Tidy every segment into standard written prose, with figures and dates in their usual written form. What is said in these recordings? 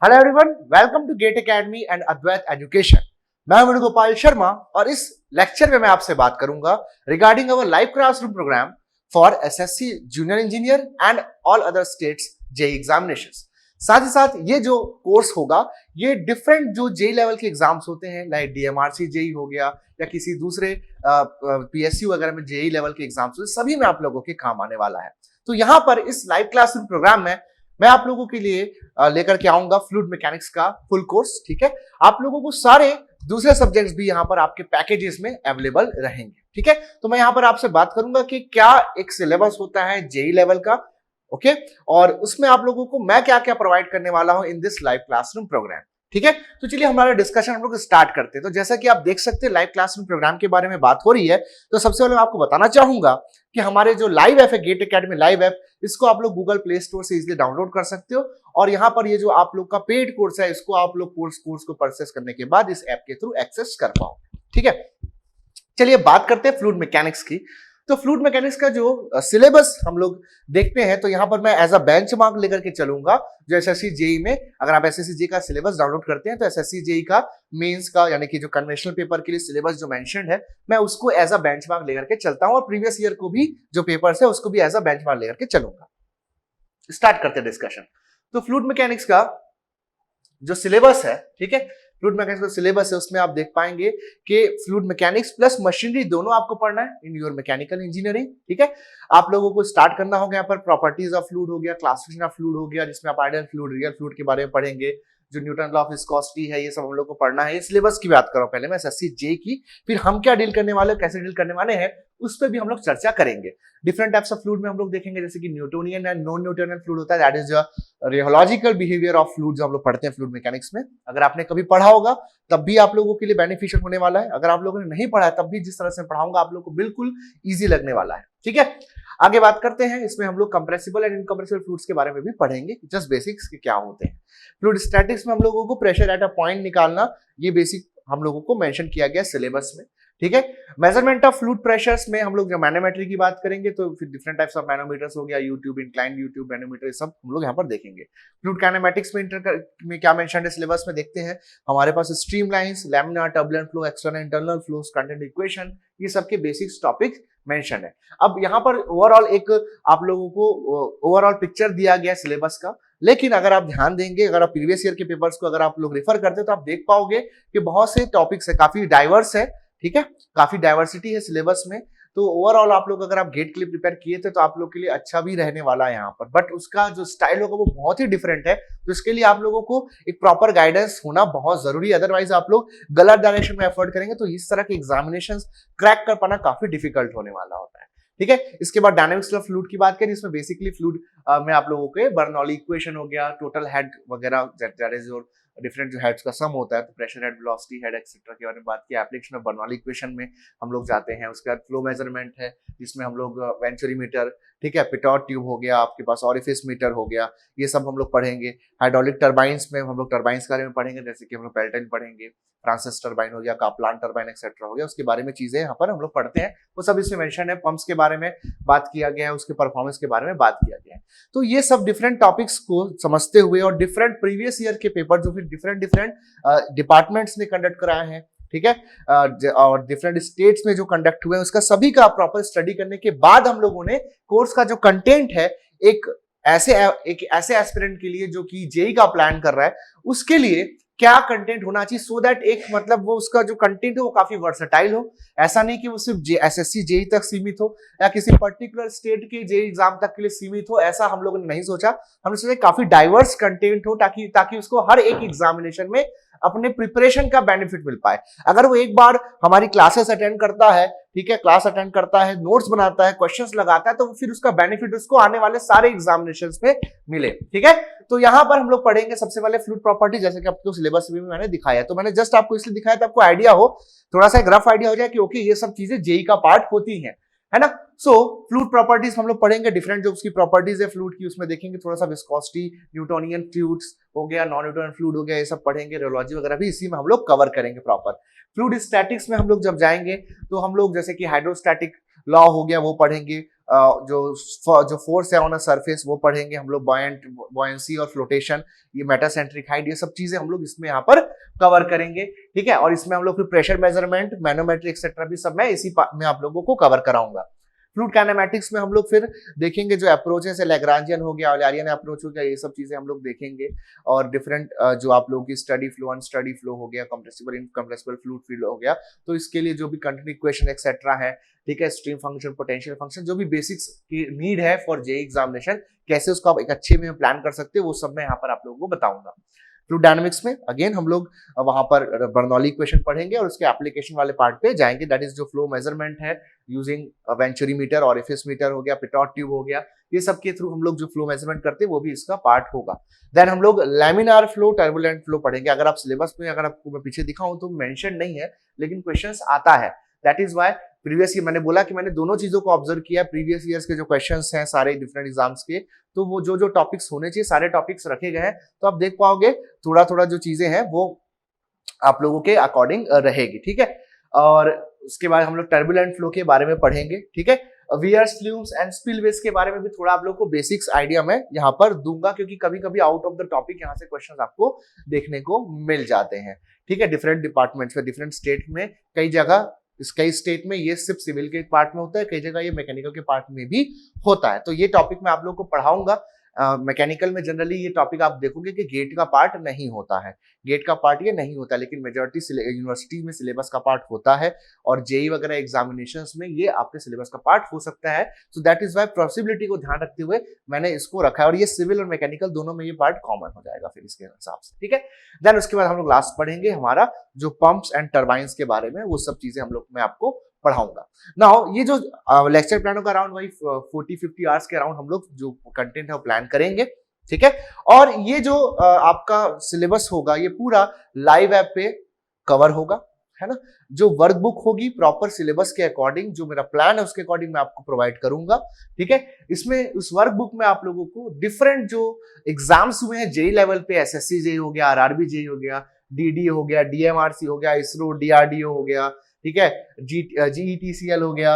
Hello everyone, welcome to GATE academy and Advait education. मैं हूं वेणुगोपाल शर्मा और इस लेक्चर में मैं आपसे बात करूंगा regarding our live classroom programme for SSC junior engineer and all other states JE examinations. साथ ही साथ ये जो कोर्स होगा ये डिफरेंट जो जेई लेवल के एग्जाम्स होते हैं लाइक डीएमआरसी जेई हो गया या किसी दूसरे पीएसयू वगैरह में जेई लेवल के एग्जाम्स सभी में आप लोगों के काम आने वाला है। तो यहाँ पर इस लाइव क्लासरूम प्रोग्राम में मैं आप लोगों के लिए लेकर के आऊंगा फ्लूइड मैकेनिक्स का फुल कोर्स। ठीक है, आप लोगों को सारे दूसरे सब्जेक्ट्स भी यहाँ पर आपके पैकेजेस में अवेलेबल रहेंगे। ठीक है, तो मैं यहाँ पर आपसे बात करूंगा कि क्या एक सिलेबस होता है जेई लेवल का, ओके, और उसमें आप लोगों को मैं क्या क्या प्रोवाइड करने वाला हूं in this live classroom programme. ठीक है, तो चलिए हमारा डिस्कशन हम लोग स्टार्ट करते हैं। तो जैसा कि आप देख सकते हैं लाइव क्लासरूम प्रोग्राम के बारे में बात हो रही है, तो सबसे पहले मैं आपको बताना चाहूंगा कि हमारे जो लाइव ऐप है गेट एकेडमी लाइव ऐप, इसको आप लोग गूगल प्ले स्टोर से इजीली डाउनलोड कर सकते हो और यहाँ पर ये जो आप लोग का पेड कोर्स है इसको आप लोग कोर्स को परचेस करने के बाद इस ऐप के थ्रू एक्सेस कर पाओ। ठीक है, चलिए बात करते हैं फ्लूइड मैकेनिक्स की। तो फ्लूइड मैकेनिक्स का जो सिलेबस हम लोग देखते हैं, तो यहाँ पर मैं एज अ बेंचमार्क लेकर के चलूंगा जो एसएससी जेई में, अगर आप एसएससी जेई का सिलेबस डाउनलोड करते हैं तो एसएससी जेई का मेंस का यानी कि जो कन्वेंशनल पेपर के लिए सिलेबस जो मेंशन्ड है मैं उसको एज अ बेंचमार्क लेकर के चलता हूं और प्रीवियस ईयर को भी जो पेपर्स है उसको भी एज अ बेंचमार्क लेकर के चलूंगा। स्टार्ट करते हैं डिस्कशन। तो फ्लूइड मैकेनिक्स का जो सिलेबस है, ठीक है, फ्लूइड मैकेनिक्स का सिलेबस है उसमें आप देख पाएंगे कि फ्लूइड मैकेनिक्स प्लस मशीनरी दोनों आपको पढ़ना है इन योर मैकेनिकल इंजीनियरिंग। ठीक है, आप लोगों को स्टार्ट करना होगा यहाँ पर प्रॉपर्टीज ऑफ फ्लूइड हो गया, क्लासिफिकेशन ऑफ फ्लूइड हो गया, जिसमें आप आइडियल फ्लूइड, रियल फ्लूइड के बारे में पढ़ेंगे, जो न्यूटन लॉ ऑफ विस्कोसिटी है, ये सब हम लोग को पढ़ना है। इस सिलेबस की बात करो पहले मैं एसएससी जेई की, फिर हम क्या डील करने वाले, कैसे डील करने वाले हैं उस पर भी हम लोग चर्चा करेंगे। डिफरेंट टाइप्स ऑफ फ्लूइड में हम लोग देखेंगे जैसे कि Newtonian and non Newtonian fluid होता है, that is rheological behaviour of fluid जो हम लोग पढ़ते हैं फ्लूइड मैकेनिक्स में। अगर आपने कभी पढ़ा होगा तब भी आप लोगों के लिए बेनिफिशियल होने वाला है, अगर आप लोगों ने नहीं पढ़ा है तब भी जिस तरह से पढ़ाऊंगा आप लोगों को बिल्कुल ईजी लगने वाला है। ठीक है, आगे बात करते हैं, इसमें हम लोग कंप्रेसिबल एंड इनकंप्रेसिबल फ्लूइड्स के बारे में भी पढ़ेंगे, जस्ट बेसिक्स के क्या होते हैं। फ्लूइड स्टैटिक्स में हम लोगों को प्रेशर एट अ पॉइंट निकालना, ये बेसिक हम लोगों को मेंशन किया गया सिलेबस में। ठीक है, मेजरमेंट ऑफ फ्लूइड प्रेशर्स में हम लोग जब मैनोमेट्री की बात करेंगे तो फिर डिफरेंट टाइप्स ऑफ मैनोमीटर्स हो गया, यूट्यूब इंक्लाइंड यूट्यूब मैनोमीटर, सब हम लोग यहाँ पर देखेंगे। फ्लूइड काइनेमेटिक्स में क्या मेंशन है सिलेबस में देखते हैं, हमारे पास streamlines, laminar, turbulent flow, external internal flows, content equation, ये सब के बेसिक्स टॉपिक मेंशन है। अब यहाँ पर ओवरऑल एक आप लोगों को ओवरऑल पिक्चर दिया गया सिलेबस का, लेकिन अगर आप ध्यान देंगे, अगर आप प्रीवियस ईयर के पेपर्स को अगर आप लोग रेफर करते हैं तो आप देख पाओगे कि बहुत से टॉपिक्स है, काफी डाइवर्स है। ठीक है, काफी डाइवर्सिटी है सिलेबस में, तो ओवरऑल आप लोग अगर आप गेट के लिए प्रिपेयर किए थे तो आप लोग के लिए अच्छा भी रहने वाला है यहाँ पर, बट उसका जो स्टाइल होगा वो बहुत ही डिफरेंट है, तो इसके लिए आप लोगों को एक प्रॉपर गाइडेंस होना बहुत जरूरी है, अदरवाइज आप लोग गलत डायरेक्शन में एफर्ट करेंगे तो इस तरह के एग्जामिनेशन क्रैक कर पाना काफी डिफिकल्ट होने वाला होता है। ठीक है, इसके बाद डायनेमिक्स ऑफ फ्लूइड की बात करें, इसमें बेसिकली फ्लूइड में आप लोगों के बर्नौली इक्वेशन हो गया, टोटल हेड वगैरह, दैट इज योर डिफरेंट जो हेड्स का सम होता है, तो pressure head, velocity head etcetera के बारे में बात की। एप्लीकेशन ऑफ बर्नौली इक्वेशन में हम लोग जाते हैं। उसके बाद फ्लो मेजरमेंट है जिसमें हम लोग वेंचुरीमीटर, ठीक है, पिटॉट ट्यूब हो गया, आपके पास ऑरिफिस मीटर हो गया, ये सब हम लोग पढ़ेंगे। हाइड्रोलिक टर्बाइंस में हम लोग टर्बाइंस के बारे में पढ़ेंगे, जैसे कि हम लोग पेल्टन पढ़ेंगे, फ्रांसिस टर्बाइन हो गया, काप्लान टर्बाइन एक्सेट्रा हो गया, उसके बारे में चीजें यहाँ पर हम लोग पढ़ते हैं, वो सब इसमें मेंशन है। पंप्स के बारे में बात किया गया है, उसके परफॉर्मेंस के बारे में बात किया गया है। तो ये सब डिफरेंट टॉपिक्स को समझते हुए और डिफरेंट प्रीवियस ईयर के पेपर जो फिर डिफरेंट डिपार्टमेंट्स ने कंडक्ट कराए हैं, ठीक है, और डिफरेंट स्टेट्स में जो कंडक्ट हुए हैं, उसका सभी का प्रॉपर स्टडी करने के बाद हम लोगों ने कोर्स का जो कंटेंट है एक ऐसे एस्पिरेंट के लिए जो कि जेई का प्लान कर रहा है, उसके लिए क्या कंटेंट होना चाहिए, सो दैट एक मतलब वो उसका जो कंटेंट है वो काफी वर्सेटाइल हो। ऐसा नहीं कि वो सिर्फ एसएससी जेई तक सीमित हो या किसी पर्टिकुलर स्टेट के जेई एग्जाम तक के लिए सीमित हो, ऐसा हम लोगों ने नहीं सोचा। हमने सोचा काफी डाइवर्स कंटेंट हो ताकि उसको हर एक एग्जामिनेशन में अपने प्रिपरेशन का बेनिफिट मिल पाए। अगर वो एक बार हमारी क्लासेस अटेंड करता है, ठीक है, क्लास अटेंड करता है, नोट्स बनाता है, क्वेश्चंस लगाता है, तो फिर उसका बेनिफिट उसको आने वाले सारे एग्जामिनेशंस में मिले। ठीक है, तो यहां पर हम लोग पढ़ेंगे सबसे पहले फ्लूइड प्रॉपर्टी, जैसे कि आपको सिलेबस में भी मैंने दिखाया है, तो मैंने जस्ट आपको इसलिए दिखाया था आपको आइडिया हो, थोड़ा सा एक रफ आइडिया हो जाए कि ओके ये सब चीजें जेई का पार्ट होती हैं, है ना। सो फ्लूइड प्रॉपर्टीज हम लोग पढ़ेंगे, डिफरेंट जो उसकी प्रॉपर्टीज है फ्लूइड की उसमें देखेंगे, थोड़ा सा विस्कोसिटी, न्यूटोनियन फ्लूइड्स हो गया, नॉन न्यूटोनियन फ्लूइड हो गया, ये सब पढ़ेंगे। रियोलॉजी वगैरह भी इसी में हम लोग कवर करेंगे प्रॉपर। फ्लूइड स्टैटिक्स में हम लोग जब जाएंगे तो हम लोग जैसे कि हाइड्रोस्टैटिक लॉ हो गया वो पढ़ेंगे, जो फोर्स है ऑन अ सरफेस वो पढ़ेंगे हम लोग, बॉयंसी और फ्लोटेशन, ये मेटासेंट्रिक हाइट, ये सब चीजें हम लोग इसमें यहाँ पर कवर करेंगे। ठीक है, और इसमें हम लोग फिर प्रेशर मेजरमेंट, मैनोमेट्री एक्सेट्रा भी सब मैं इसी में आप लोगों को कवर कराऊंगा। फ्लूइड काइनेमैटिक्स में हम लोग फिर देखेंगे जो अप्रोचेस है, लैग्रांजियन हो गया, ऑयलरियन अप्रोच हो गया, ये सब चीजें हम लोग देखेंगे। और डिफरेंट जो आप लोगों की स्टडी फ्लो, अनस्टडी फ्लो हो गया, कंप्रेसिबल इनकंप्रेसिबल फ्लूइड फ्लो हो गया, तो इसके लिए जो भी कंटिन्यू इक्वेशन एक्सेट्रा है, ठीक है, स्ट्रीम फंक्शन, पोटेंशियल फंक्शन, जो भी बेसिक्स की नीड है फॉर जेईई एग्जामिनेशन, कैसे उसको आप एक अच्छे में प्लान कर सकते हो, वो सब मैं यहाँ पर आप लोगों को बताऊंगा। फ्लूइड डायनामिक्स में अगेन हम लोग वहां पर बर्नौली इक्वेशन पढ़ेंगे और उसके एप्लीकेशन वाले पार्ट पे जाएंगे, दैट इज जो फ्लो मेजरमेंट है यूजिंग वेंचुरीमीटर, ऑरिफिस मीटर हो गया, पिटॉट ट्यूब हो गया, ये सब के थ्रू हम लोग जो फ्लो मेजरमेंट करते हैं वो भी इसका पार्ट होगा। देन हम लोग लैमिनार फ्लो, टर्बुलेंट फ्लो पढ़ेंगे। अगर आप सिलेबस में, अगर आपको मैं पीछे दिखाऊं तो मेंशन नहीं है, लेकिन क्वेश्चंस आता है, that is why previous year मैंने बोला कि मैंने दोनों चीजों को ऑब्जर्व किया। प्रीवियस ईयर्स के जो क्वेश्चंस हैं सारे डिफरेंट एग्जाम्स के, तो वो जो जो टॉपिक्स होने चाहिए सारे टॉपिक्स रखे गए हैं, तो आप देख पाओगे थोड़ा थोड़ा जो चीजें हैं वो आप लोगों के अकॉर्डिंग रहेगी। ठीक है, और उसके बाद हम लोग टर्बुलेंट फ्लो के बारे में पढ़ेंगे। ठीक है, वियर्स, फ्लूम्स एंड स्पिलवेज के बारे में भी थोड़ा आप लोग को बेसिक्स आइडिया मैं यहाँ पर दूंगा, क्योंकि कभी कभी आउट ऑफ द टॉपिक यहाँ से क्वेश्चंस आपको देखने को मिल जाते हैं। ठीक है, डिफरेंट डिपार्टमेंट्स में, डिफरेंट स्टेट में, कई जगह कई स्टेट में ये सिर्फ सिविल के पार्ट में होता है, कई जगह ये मैकेनिकल के पार्ट में भी होता है, तो ये टॉपिक मैं आप लोग को पढ़ाऊंगा। मैकेनिकल में जनरली ये टॉपिक आप देखोगे कि गेट का पार्ट नहीं होता है, गेट का पार्ट ये नहीं होता है, लेकिन मेजॉरिटी यूनिवर्सिटी में सिलेबस का पार्ट होता है, और जेई वगैरह एग्जामिनेशंस में ये आपके सिलेबस का पार्ट हो सकता है। So that is why possibility को ध्यान रखते हुए मैंने इसको रखा है, और ये सिविल और मैकेनिकल दोनों में ये पार्ट कॉमन हो जाएगा फिर इसके हिसाब से। ठीक है, देन उसके बाद हम लोग लास्ट पढ़ेंगे हमारा जो पंप्स एंड टर्बाइंस के बारे में, वो सब चीजें हम लोग मैं आपको पढ़ाऊंगा। नाउ ये जो लेक्चर प्लान होगा अराउंड वही 40-50 आवर्स के अराउंड हम लोग जो कंटेंट है वो प्लान करेंगे। ठीक है, और ये जो आपका सिलेबस होगा ये पूरा लाइव ऐप पे कवर होगा, है ना। जो वर्कबुक होगी प्रॉपर सिलेबस के अकॉर्डिंग, जो मेरा प्लान है उसके अकॉर्डिंग मैं आपको प्रोवाइड करूंगा। ठीक है, इसमें उस वर्कबुक में आप लोगों को डिफरेंट जो एग्जाम्स हुए हैं जेई लेवल पे, एसएससी जेई हो गया, आरआरबी जेई हो गया, डीडी हो गया, डीएमआरसी हो गया, इसरो, डीआरडीओ हो गया, ठीक है, जीईटीसीएल हो गया,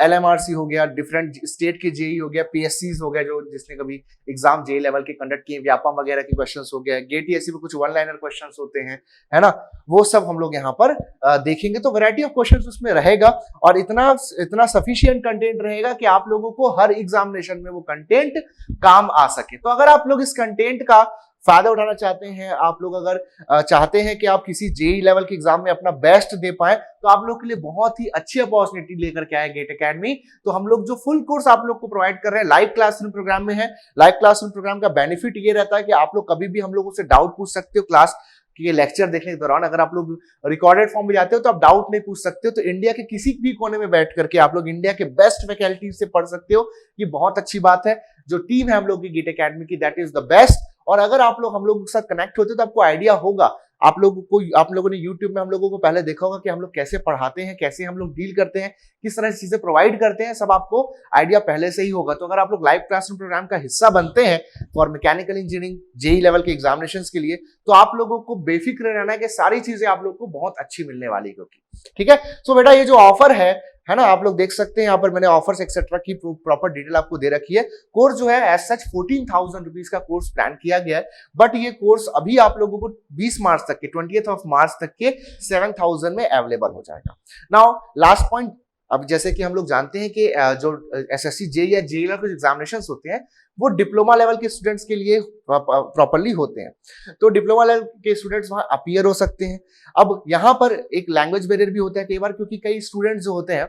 एलएमआरसी हो गया, डिफरेंट स्टेट के जेई हो गया, पीएससीज हो गया जो जिसने कभी एग्जाम जेई लेवल के कंडक्ट किए, व्यापम वगैरह के क्वेश्चंस हो गया, गेटीएससी में कुछ वन लाइनर क्वेश्चंस होते हैं, है ना, वो सब हम लोग यहाँ पर देखेंगे। तो वैरायटी ऑफ क्वेश्चंस उसमें रहेगा, और इतना सफिशिएंट कंटेंट रहेगा कि आप लोगों को हर एग्जामिनेशन में वो कंटेंट काम आ सके। तो अगर आप लोग इस कंटेंट का फायदा उठाना चाहते हैं, आप लोग अगर चाहते हैं कि आप किसी जेई लेवल के एग्जाम में अपना बेस्ट दे पाए, तो आप लोग के लिए बहुत ही अच्छी अपॉर्चुनिटी लेकर के आए गेट एकेडमी। तो हम लोग जो फुल कोर्स आप लोग को प्रोवाइड कर रहे हैं लाइव क्लासरूम प्रोग्राम में है। लाइव क्लासरूम प्रोग्राम का बेनिफिट ये रहता है कि आप लोग कभी भी हम लोगों से डाउट पूछ सकते हो क्लास के लेक्चर देखने के दौरान। अगर आप लोग रिकॉर्डेड फॉर्म में जाते हो तो आप डाउट नहीं पूछ सकते हो, तो इंडिया के किसी भी कोने में बैठ करके आप लोग इंडिया के बेस्ट फैकल्टी से पढ़ सकते हो। ये बहुत अच्छी बात है। जो टीम है हम लोग की गेट एकेडमी की, दैट इज द बेस्ट। और अगर आप लोग हम लोगों के साथ कनेक्ट होते हो तो आपको आइडिया होगा, आप लोगों ने यूट्यूब में हम लोगों को पहले देखा होगा कि हम लोग कैसे पढ़ाते हैं, कैसे हम लोग डील करते हैं, किस तरह से चीजें प्रोवाइड करते हैं, सब आपको आइडिया पहले से ही होगा। तो अगर आप लोग लाइव क्लासरूम प्रोग्राम का हिस्सा बनते हैं for mechanical engineering JE level के एग्जामिनेशंस के लिए, तो आप लोगों को बेफिक्र रहना है कि सारी चीजें आप लोग को बहुत अच्छी मिलने वाली है। क्योंकि ठीक है, सो बेटा ये जो ऑफर है ना, आप लोग देख सकते हैं यहाँ पर मैंने ऑफर्स एक्सेट्रा की प्रॉपर डिटेल आपको दे रखी है। कोर्स जो है एज सच 14,000 रुपीज का कोर्स प्लान किया गया है, बट ये कोर्स अभी आप लोगों को 20 मार्च तक के 20th मार्च तक के 7,000 में अवेलेबल हो जाएगा। नाउ लास्ट पॉइंट, अब जैसे कि हम लोग जानते हैं कि जो एसएससी जेई या जेई लेवल के एग्जामिनेशंस होते हैं वो डिप्लोमा लेवल के स्टूडेंट्स के लिए प्रॉपरली होते हैं, तो डिप्लोमा लेवल के स्टूडेंट्स वहां अपीयर हो सकते हैं। अब यहाँ पर एक लैंग्वेज बैरियर भी होता है कई बार, क्योंकि कई स्टूडेंट्स जो होते हैं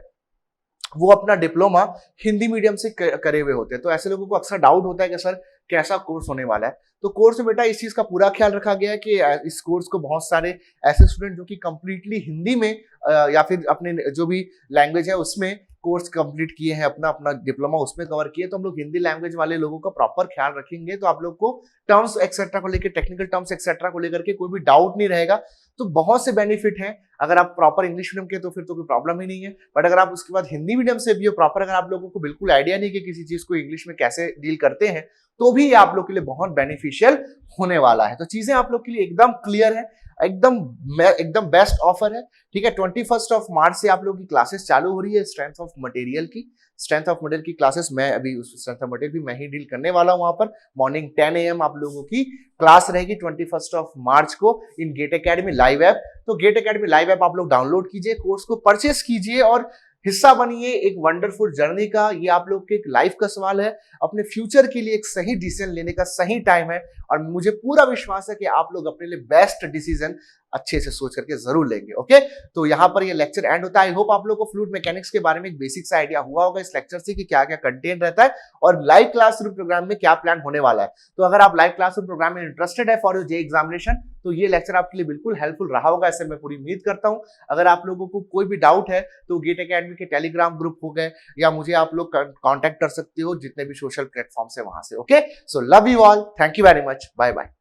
वो अपना डिप्लोमा हिंदी मीडियम से करे हुए होते हैं, तो ऐसे लोगों को अक्सर डाउट होता है कि सर कैसा कोर्स होने वाला है। तो कोर्स में बेटा इस चीज का पूरा ख्याल रखा गया है कि इस कोर्स को बहुत सारे ऐसे स्टूडेंट जो कि कंप्लीटली हिंदी में या फिर अपने जो भी लैंग्वेज है उसमें कोर्स कंप्लीट किए हैं, अपना डिप्लोमा उसमें कवर किए, तो हम लोग हिंदी लैंग्वेज वाले लोगों का प्रॉपर ख्याल रखेंगे। तो आप लोग को टर्म्स एक्सेट्रा को लेकर, टेक्निकल टर्म्स एक्सेट्रा को लेकर के कोई भी डाउट नहीं रहेगा। तो बहुत से बेनिफिट हैं। अगर आप प्रॉपर इंग्लिश मीडियम के तो फिर तो कोई प्रॉब्लम ही नहीं है, बट अगर आप उसके बाद हिंदी मीडियम से भी हो प्रॉपर, अगर आप लोगों को बिल्कुल आइडिया नहीं कि किसी चीज को इंग्लिश में कैसे डील करते हैं, तो भी आप लोग के लिए बहुत बेनिफिशियल होने वाला है। तो चीजें आप लोग के लिए एकदम क्लियर है, एकदम बेस्ट ऑफर है। ठीक है, 21 मार्च से आप लोगों की क्लासेस चालू हो रही है स्ट्रेंथ ऑफ मटेरियल की। स्ट्रेंथ ऑफ मटेरियल की क्लासेस मैं अभी उस स्ट्रेंथ ऑफ मटेरियल भी मैं ही डील करने वाला हूं। वहां पर मॉर्निंग 10 AM आप लोगों की क्लास रहेगी 21 मार्च को इन गेट एकेडमी लाइव ऐप। तो गेट एकेडमी लाइव ऐप आप लोग डाउनलोड कीजिए, कोर्स को परचेस कीजिए और हिस्सा बनिए एक वंडरफुल जर्नी का। ये आप लोग के एक लाइफ का सवाल है, अपने फ्यूचर के लिए एक सही डिसीजन लेने का सही टाइम है और मुझे पूरा विश्वास है कि आप लोग अपने लिए बेस्ट डिसीजन अच्छे से सोच करके जरूर लेंगे। ओके, तो यहाँ पर ये लेक्चर एंड होता है। आई होप आप लोग को फ्लूइड मैकेनिक्स के बारे में एक बेसिक सा आइडिया हुआ होगा इस लेक्चर से कि क्या क्या कंटेंट रहता है और लाइव क्लासरूम प्रोग्राम में क्या प्लान होने वाला है। तो अगर आप लाइव क्लासरूम प्रोग्राम में इंटरेस्टेड है फॉर योर जे एग्जामिनेशन तो ये लेक्चर आपके लिए बिल्कुल हेल्पफुल रहा होगा, ऐसे मैं पूरी उम्मीद करता हूं। अगर आप लोगों को कोई भी डाउट है तो गेट एकेडमी के टेलीग्राम ग्रुप हो गए या मुझे आप लोग कांटेक्ट कर सकते हो जितने भी सोशल प्लेटफॉर्म है वहां से। Okay, so love you all, thank you very much, bye bye.